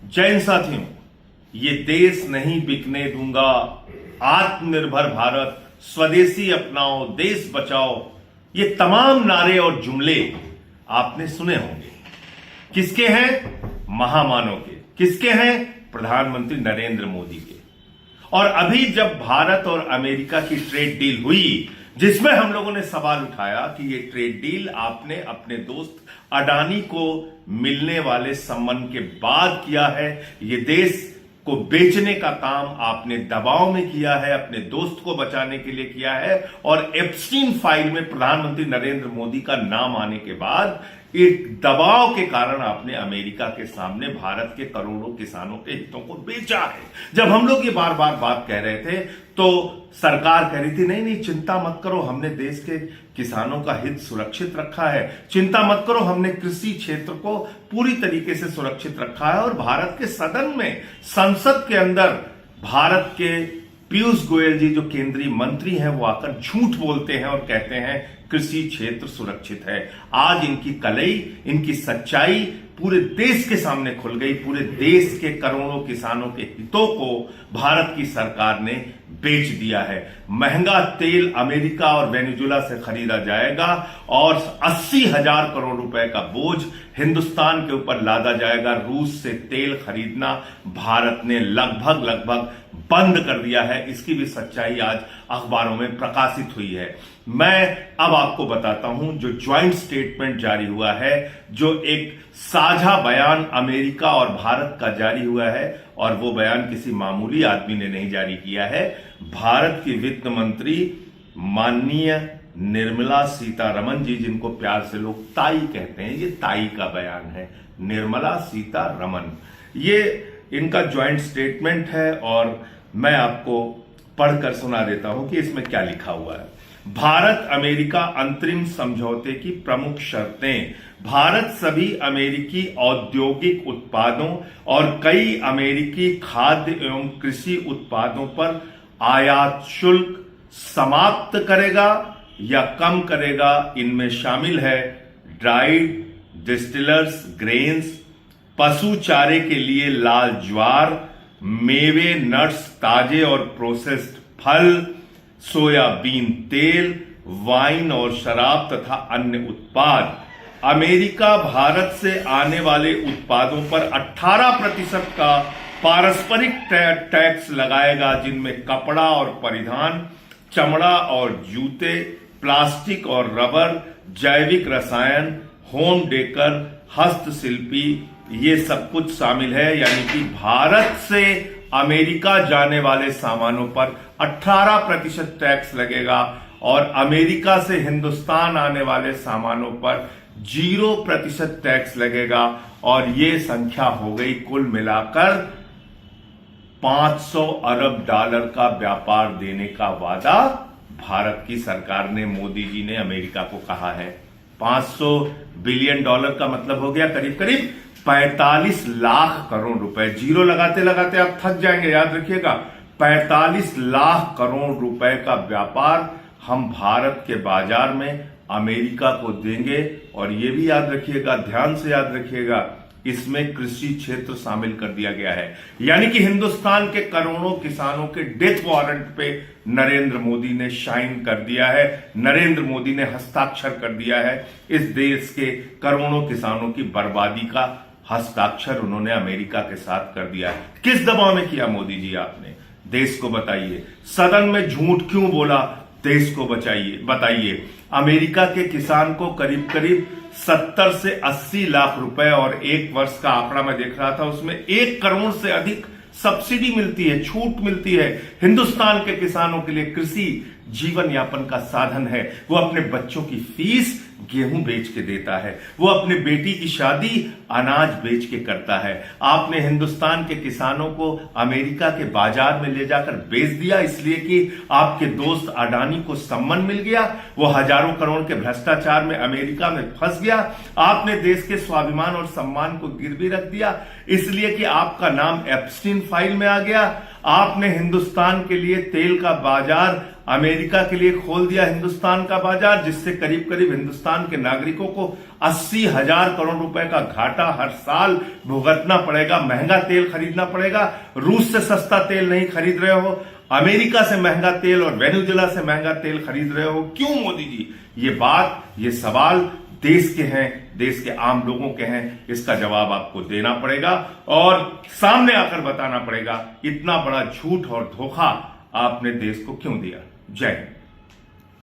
जैन साथियों, ये देश नहीं बिकने दूंगा, आत्मनिर्भर भारत, स्वदेशी अपनाओ, देश बचाओ, ये तमाम नारे और जुमले आपने सुने होंगे। किसके हैं? महामानव के। किसके हैं? प्रधानमंत्री नरेंद्र मोदी के। और अभी जब भारत और अमेरिका की ट्रेड डील हुई, जिसमें हम लोगों ने सवाल उठाया कि ये ट्रेड डील आपने अपने दोस्त अडानी को मिलने वाले संबंध के बाद किया है, ये देश को बेचने का काम आपने दबाव में किया है, अपने दोस्त को बचाने के लिए किया है, और एप्स्टीन फाइल में प्रधानमंत्री नरेंद्र मोदी का नाम आने के बाद एक दबाव के कारण आपने अमेरिका के सामने भारत के करोड़ों किसानों के हितों को बेचा है। जब हम लोग ये बार बार बात कह रहे थे तो सरकार कह रही थी नहीं नहीं चिंता मत करो, हमने देश के किसानों का हित सुरक्षित रखा है, चिंता मत करो, हमने कृषि क्षेत्र को पूरी तरीके से सुरक्षित रखा है। और भारत के सदन में, संसद के अंदर भारत के पीयूष गोयल जी जो केंद्रीय मंत्री हैं वो आकर झूठ बोलते हैं और कहते हैं कृषि क्षेत्र सुरक्षित है। आज इनकी कलई, इनकी सच्चाई पूरे देश के सामने खुल गई। पूरे देश के करोड़ों किसानों के हितों को भारत की सरकार ने बेच दिया है। महंगा तेल अमेरिका और वेनेजुएला से खरीदा जाएगा और 80,000 करोड़ रुपए का बोझ हिंदुस्तान के ऊपर लादा जाएगा। रूस से तेल खरीदना भारत ने लगभग बंद कर दिया है। इसकी भी सच्चाई आज अखबारों में प्रकाशित हुई है। मैं अब आपको बताता हूं जो ज्वाइंट स्टेटमेंट जारी हुआ है, जो एक साझा बयान अमेरिका और भारत का जारी हुआ है, और वो बयान किसी मामूली आदमी ने नहीं जारी किया है। भारत की वित्त मंत्री माननीय निर्मला सीतारमण जी, जिनको प्यार से लोग ताई कहते हैं, ये ताई का बयान है, निर्मला सीतारमण। ये इनका ज्वाइंट स्टेटमेंट है और मैं आपको पढ़कर सुना देता हूं कि इसमें क्या लिखा हुआ है। भारत अमेरिका अंतरिम समझौते की प्रमुख शर्तें। भारत सभी अमेरिकी औद्योगिक उत्पादों और कई अमेरिकी खाद्य एवं कृषि उत्पादों पर आयात शुल्क समाप्त करेगा या कम करेगा। इनमें शामिल है ड्राइड डिस्टिलर्स ग्रेन्स, पशु चारे के लिए लाल ज्वार, मेवे, नट्स, ताजे और प्रोसेस्ड फल, सोयाबीन तेल, वाइन और शराब तथा अन्य उत्पाद। अमेरिका भारत से आने वाले उत्पादों पर 18% का पारस्परिक टैक्स लगाएगा, जिनमें कपड़ा और परिधान, चमड़ा और जूते, प्लास्टिक और रबर, जैविक रसायन, होम डेकर, हस्तशिल्पी, ये सब कुछ शामिल है। यानी कि भारत से अमेरिका जाने वाले सामानों पर 18% टैक्स लगेगा और अमेरिका से हिंदुस्तान आने वाले सामानों पर 0% टैक्स लगेगा। और ये संख्या हो गई कुल मिलाकर 500 अरब डॉलर का व्यापार देने का वादा भारत की सरकार ने, मोदी जी ने अमेरिका को कहा है। 500 बिलियन डॉलर का मतलब हो गया करीब करीब 45 लाख करोड़ रुपए। जीरो लगाते लगाते आप थक जाएंगे, याद रखिएगा। 45 लाख करोड़ रुपए का व्यापार हम भारत के बाजार में अमेरिका को देंगे। और यह भी याद रखिएगा, ध्यान से याद रखिएगा, इसमें कृषि क्षेत्र शामिल कर दिया गया है। यानी कि हिंदुस्तान के करोड़ों किसानों के डेथ वारंट पे नरेंद्र मोदी ने साइन कर दिया है, नरेंद्र मोदी ने हस्ताक्षर कर दिया है। इस देश के करोड़ों किसानों की बर्बादी का हस्ताक्षर उन्होंने अमेरिका के साथ कर दिया है। किस दबाव में किया मोदी जी आपने? देश को बताइए। सदन में झूठ क्यों बोला? देश को बताइए। अमेरिका के किसान को करीब करीब 70 से 80 लाख रुपए, और एक वर्ष का आंकड़ा मैं देख रहा था, उसमें 1 करोड़ से अधिक सब्सिडी मिलती है, छूट मिलती है। हिंदुस्तान के किसानों के लिए कृषि जीवन यापन का साधन है। वो अपने बच्चों की फीस गेहूं बेच के देता है, वो अपने बेटी की शादी अनाज बेच के करता है। आपने हिंदुस्तान के किसानों को अमेरिका के बाजार में ले जाकर बेच दिया इसलिए कि आपके दोस्त अडानी को सम्मान मिल गया, वो हजारों करोड़ के भ्रष्टाचार में अमेरिका में फंस गया। आपने देश के स्वाभिमान और सम्मान को गिरवी रख दिया इसलिए कि आपका नाम एप्स्टीन फाइल में आ गया। आपने हिंदुस्तान के लिए तेल का बाजार अमेरिका के लिए खोल दिया, हिंदुस्तान का बाजार, जिससे करीब करीब हिंदुस्तान के नागरिकों को 80,000 करोड़ रुपए का घाटा हर साल भुगतना पड़ेगा, महंगा तेल खरीदना पड़ेगा। रूस से सस्ता तेल नहीं खरीद रहे हो, अमेरिका से महंगा तेल और वेनेजुएला से महंगा तेल खरीद रहे हो, क्यों मोदी जी? ये सवाल देश के हैं, देश के आम लोगों के हैं। इसका जवाब आपको देना पड़ेगा और सामने आकर बताना पड़ेगा इतना बड़ा झूठ और धोखा आपने देश को क्यों दिया। जय हिंद।